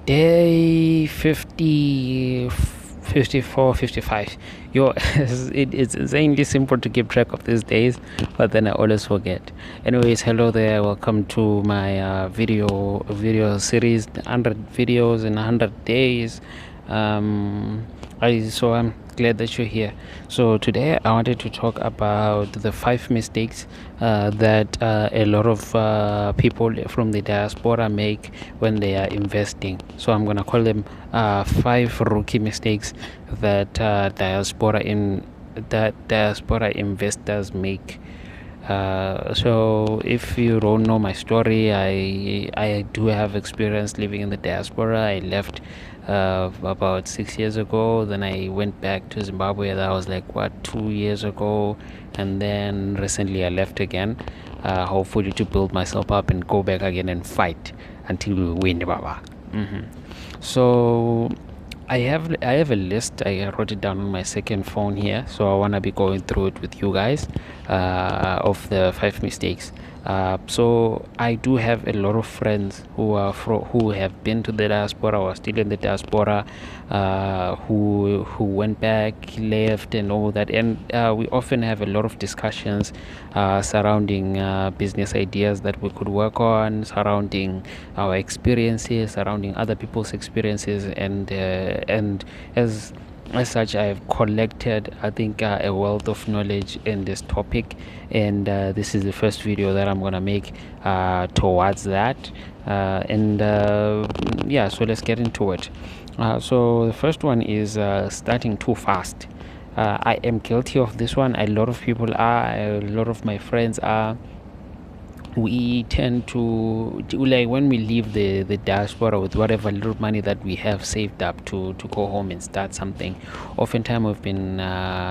Day 50, 54, 55. Yo, it's insanely simple to keep track of these days, but then I always forget. Anyways, hello there. Welcome to my video series, 100 videos in 100 days. Um, I'm glad that you're here. So today I wanted to talk about the 5 mistakes that a lot of people from the diaspora make when they are investing. So I'm gonna call them 5 rookie mistakes that diaspora investors make. So if you don't know my story, I do have experience living in the diaspora. I left about 6 years ago. Then I went back to Zimbabwe. That was like 2 years ago, and then recently I left again. Hopefully to build myself up and go back again and fight until we win, Baba. So I have a list. I wrote it down on my second phone here, so I wanna be going through it with you guys of the 5 mistakes. So I do have a lot of friends who have been to the diaspora or still in the diaspora, who went back, left, and all that. And we often have a lot of discussions surrounding business ideas that we could work on, surrounding our experiences, surrounding other people's experiences, and as such, I've collected, I think, a wealth of knowledge in this topic, and this is the first video that I'm gonna make towards that. Yeah, so let's get into it. So the first one is starting too fast. I am guilty of this one. A lot of people are. A lot of my friends are. We tend to like when we leave the diaspora with whatever little money that we have saved up to go home and start something. Oftentimes we've been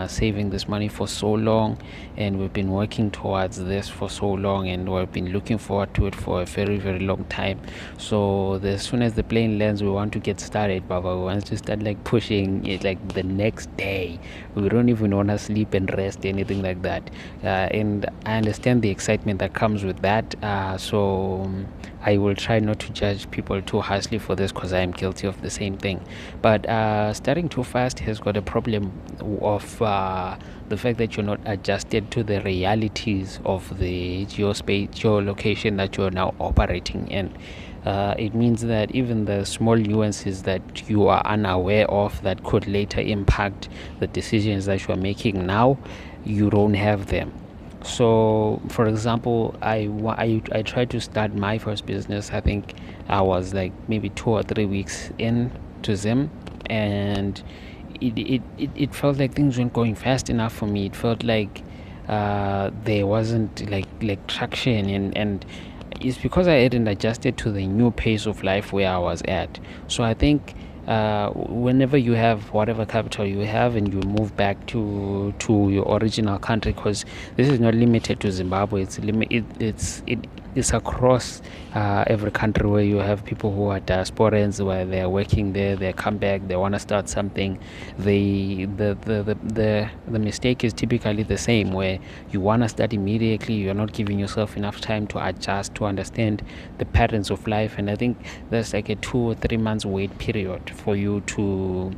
saving this money for so long, and we've been working towards this for so long, and we've been looking forward to it for a very very long time. So as soon as the plane lands, we want to get started, but we want to start like pushing it like the next day. We don't even want to sleep and rest, anything like that. And I understand the excitement that comes with that. I will try not to judge people too harshly for this, because I am guilty of the same thing. But starting too fast has got a problem of the fact that you're not adjusted to the realities of the geolocation that you're now operating in. It means that even the small nuances that you are unaware of that could later impact the decisions that you are making now, you don't have them. So for example, I tried to start my first business. I think I was like maybe 2 or 3 weeks in to Zim, and it felt like things weren't going fast enough for me. It felt like there wasn't like traction, and it's because I hadn't adjusted to the new pace of life where I was at. So I think whenever you have whatever capital you have and you move back to your original country, because this is not limited to Zimbabwe, it's across every country where you have people who are diasporans, where they're working there, they come back, they want to start something. The mistake is typically the same, where you want to start immediately, you're not giving yourself enough time to adjust, to understand the patterns of life. And I think there's like a 2 or 3 months wait period for you to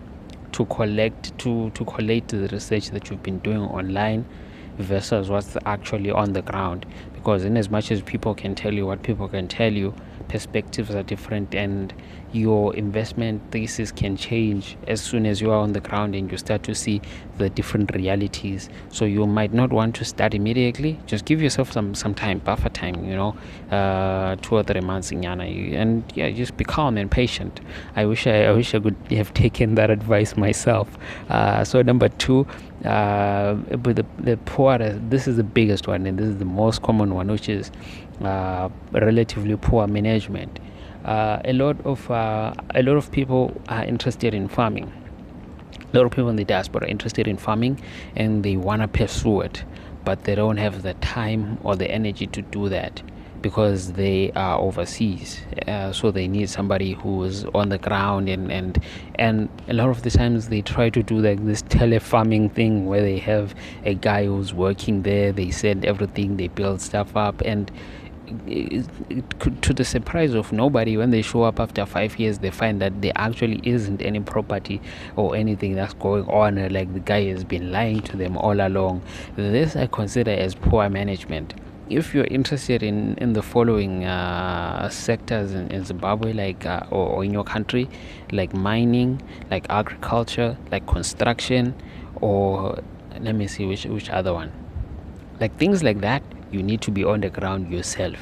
collect the research that you've been doing online versus what's actually on the ground. Because in as much as people can tell you what people can tell you, perspectives are different, and your investment thesis can change as soon as you are on the ground and you start to see the different realities. So you might not want to start immediately. Just give yourself some time, buffer time, 2 or 3 months in Yana, and yeah, just be calm and patient. I wish I could have taken that advice myself. So number two, but the poorest, this is the biggest one, and this is the most common one, which is relatively poor management. A lot of people are interested in farming. A lot of people in the diaspora are interested in farming, and they want to pursue it, but they don't have the time or the energy to do that because they are overseas. So they need somebody who is on the ground, and a lot of the times they try to do like this tele-farming thing, where they have a guy who's working there, they send everything, they build stuff up, and to the surprise of nobody, when they show up after 5 years, they find that there actually isn't any property or anything that's going on. Like the guy has been lying to them all along. This I consider as poor management. If you're interested in the following sectors in Zimbabwe, like or in your country, like mining, like agriculture, like construction, or let me see which other one, like things like that, you need to be on the ground yourself.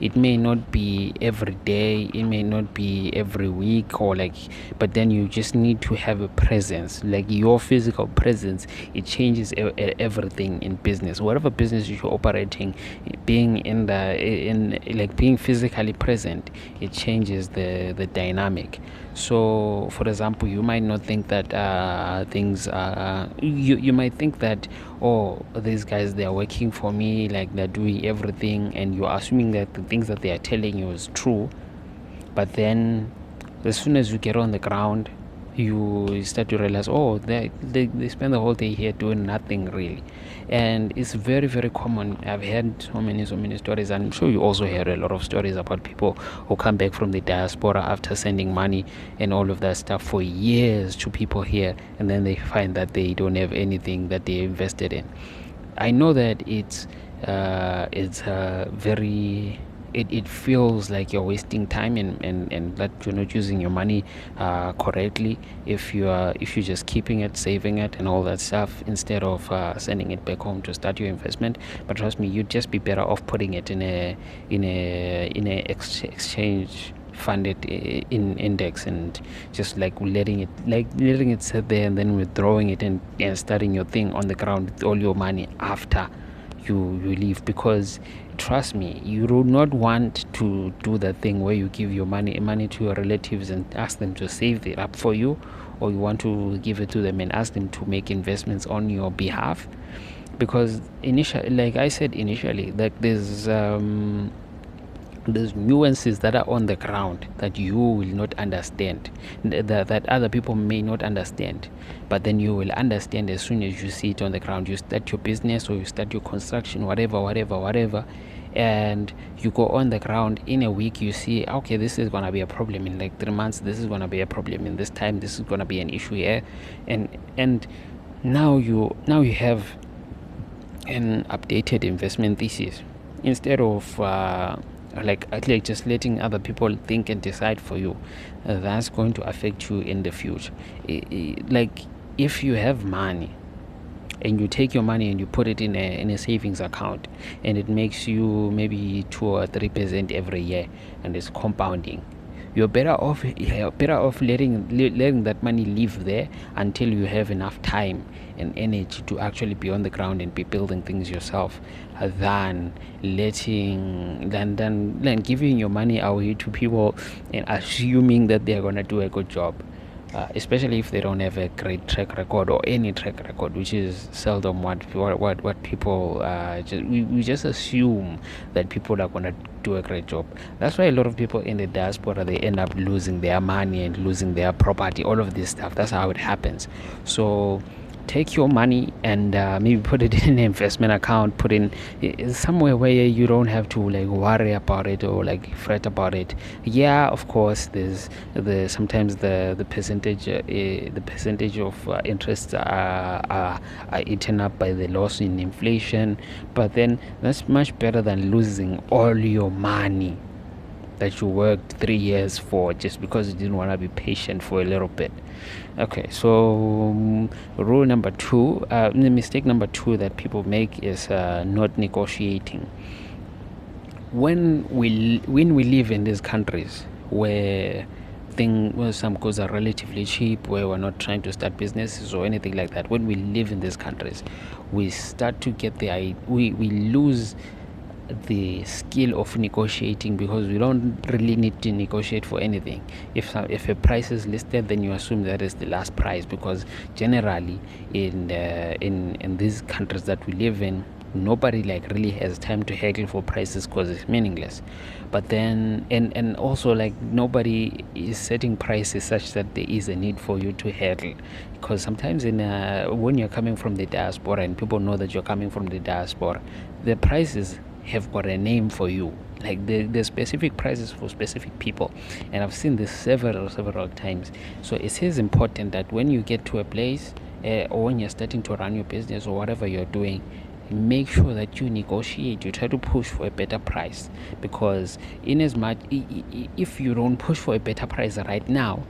It may not be every day, it may not be every week, or like, but then you just need to have a presence, like your physical presence. It changes everything in business, whatever business you're operating. Being in like being physically present, it changes the dynamic. So for example, you might not think that things are you might think that, oh, these guys, they are working for me, like they're doing everything, and you're assuming that the things that they are telling you is true. But then as soon as you get on the ground, you start to realize, oh, they spend the whole day here doing nothing really. And it's very, very common. I've heard so many stories. I'm sure you also hear a lot of stories about people who come back from the diaspora after sending money and all of that stuff for years to people here, and then they find that they don't have anything that they invested in. I know that it's very, it feels like you're wasting time, and that you're not using your money correctly if you're just keeping it, saving it, and all that stuff, instead of sending it back home to start your investment. But trust me, you'd just be better off putting it in a exchange funded in index, and just like letting it sit there, and then withdrawing it, and starting your thing on the ground with all your money after you leave. Because trust me, you do not want to do that thing where you give your money to your relatives and ask them to save it up for you, or you want to give it to them and ask them to make investments on your behalf. Because initially, like I said initially, like there's nuances that are on the ground that you will not understand, that other people may not understand, but then you will understand as soon as you see it on the ground. You start your business, or you start your construction, whatever, and you go on the ground. In a week, you see, okay, this is gonna be a problem. In like 3 months, this is gonna be a problem. In this time, this is gonna be an issue here, and now you have an updated investment thesis, instead of like just letting other people think and decide for you. That's going to affect you in the future. Like if you have money and you take your money and you put it in a savings account, and it makes you maybe 2 or 3% every year, and it's compounding, you're better off letting that money live there until you have enough time and energy to actually be on the ground and be building things yourself, than giving your money away to people and assuming that they're going to do a good job. Especially if they don't have a great track record, or any track record, which is seldom what people we just assume that people are going to do a great job. That's why a lot of people in the diaspora, they end up losing their money and losing their property, all of this stuff. That's how it happens. So take your money and maybe put it in an investment account, put in somewhere where you don't have to like worry about it or like fret about it. Yeah, of course, there's sometimes the percentage of interest are eaten up by the loss in inflation, but then that's much better than losing all your money that you worked 3 years for, just because you didn't want to be patient for a little bit. Okay, so rule number 2, the mistake number 2 that people make is not negotiating. When we live in these countries where some goods are relatively cheap, where we're not trying to start businesses or anything like that, when we live in these countries, we start to get we lose the skill of negotiating, because we don't really need to negotiate for anything. If a price is listed, then you assume that is the last price, because generally in these countries that we live in, nobody like really has time to haggle for prices, because it's meaningless. But then and also, like, nobody is setting prices such that there is a need for you to haggle, because sometimes when you're coming from the diaspora and people know that you're coming from the diaspora, the prices have got a name for you. Like there's specific prices for specific people, and I've seen this several times. So it is important that when you get to a place, or when you're starting to run your business or whatever you're doing, make sure that you negotiate, you try to push for a better price, because in as much if you don't push for a better price right now,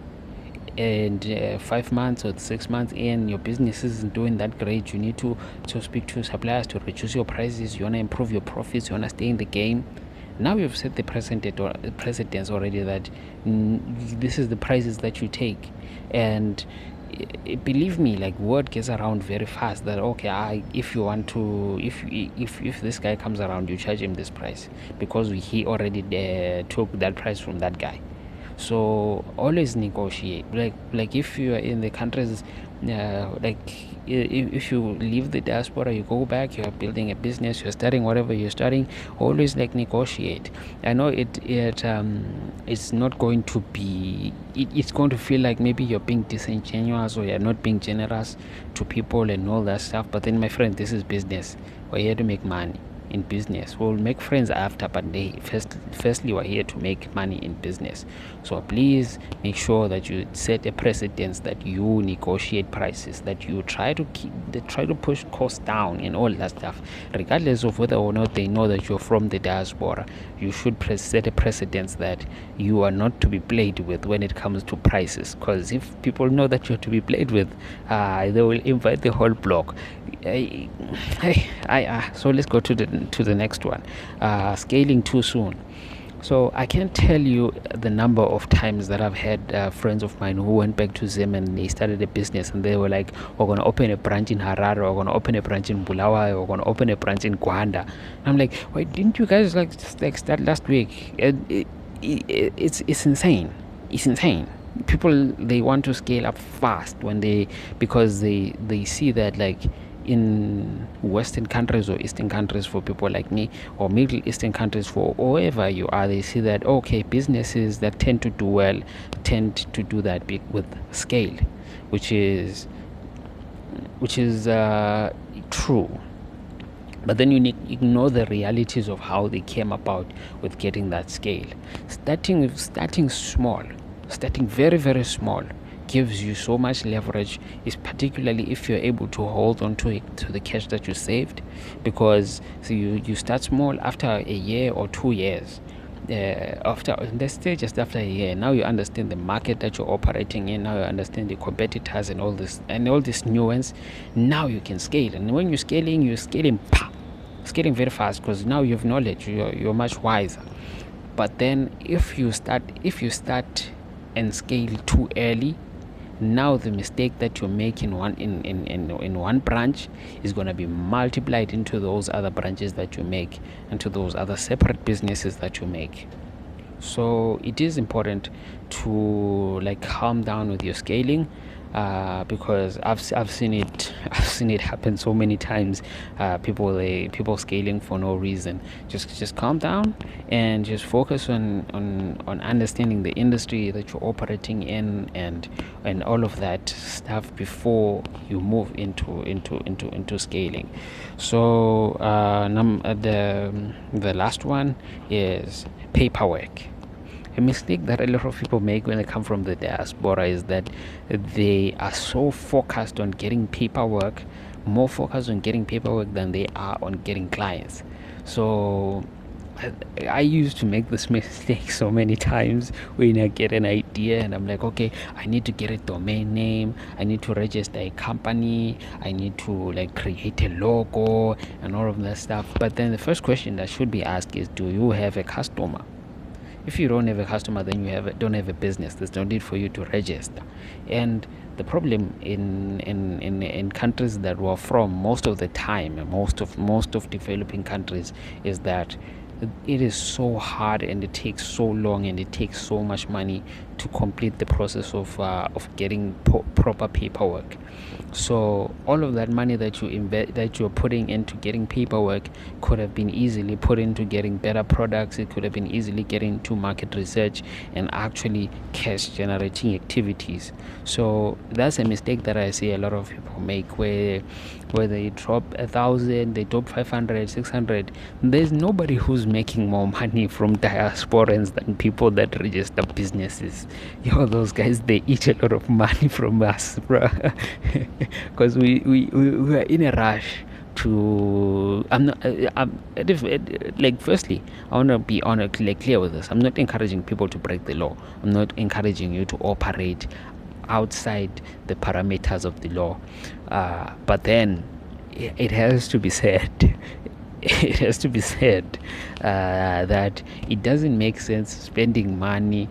and 5 months or 6 months in, your business isn't doing that great, you need to speak to suppliers to reduce your prices, you want to improve your profits, you want to stay in the game. Now you've set the precedence already that this is the prices that you take. And believe me, like, word gets around very fast that okay, if you want to, if this guy comes around, you charge him this price, because he already took that price from that guy. So always negotiate. Like if you are in the countries, if you leave the diaspora, you go back, you are building a business, you're studying whatever you're studying, always like negotiate. I know it's not going to be, it's going to feel like maybe you're being disingenuous or you're not being generous to people and all that stuff, but then, my friend, this is business. We're here to make money in business. We'll make friends after, but firstly, we're here to make money in business. So please make sure that you set a precedence, that you negotiate prices, that you try to push costs down and all that stuff, regardless of whether or not they know that you're from the diaspora. You should set a precedence that you are not to be played with when it comes to prices, because if people know that you're to be played with, they will invite the whole block. So let's go to the next one. Scaling too soon. So I can't tell you the number of times that I've had friends of mine who went back to Zim and they started a business, and they were like, we're going to open a branch in Harare, we're going to open a branch in Bulawayo, we're going to open a branch in Gwanda. And I'm like, why didn't you guys start last week? It's insane. It's insane. People, they want to scale up fast because they see that, like, in Western countries or Eastern countries for people like me, or Middle Eastern countries for wherever you are, they see that okay, businesses that tend to do well tend to do that with scale, which is true. But then you ignore the realities of how they came about with getting that scale. Starting small, starting very, very small, gives you so much leverage, is particularly if you're able to hold on to the cash that you saved, because you start small. After a year or 2 years, let's say just after a year, now you understand the market that you're operating in, now you understand the competitors and all this nuance. Now you can scale, and when you're scaling very fast, because now you have knowledge, you're much wiser. But then if you start and scale too early, now the mistake that you make in one branch is going to be multiplied into those other branches that you make, into those other separate businesses that you make. So it is important to, like, calm down with your scaling, because I've seen it happen so many times. People scaling for no reason. Just calm down and just focus on understanding the industry that you're operating in, and all of that stuff before you move into scaling. So the last one is paperwork. A mistake that a lot of people make when they come from the diaspora is that they are so focused on getting paperwork, more focused on getting paperwork than they are on getting clients. So I used to make this mistake so many times when I get an idea and I'm like, okay, I need to get a domain name, I need to register a company, I need to, like, create a logo and all of that stuff. But then the first question that should be asked is, do you have a customer? If you don't have a customer, then you don't have a business. There's no need for you to register. And the problem in countries that we're from, most of the time, most of developing countries, is that it is so hard, and it takes so long, and it takes so much money to complete the process of getting proper paperwork. So all of that money that that you're putting into getting paperwork could have been easily put into getting better products. It could have been easily getting into market research and actually cash generating activities. So that's a mistake that I see a lot of people make, where they drop 1,000, they drop 500, 600. There's nobody who's making more money from diasporans than people that register businesses. Those guys, they eat a lot of money from us, bro. Because we are in a rush to. I'm not. Like, firstly, I want to be clear with this. I'm not encouraging people to break the law. I'm not encouraging you to operate outside the parameters of the law. But then it has to be said. It has to be said that it doesn't make sense spending money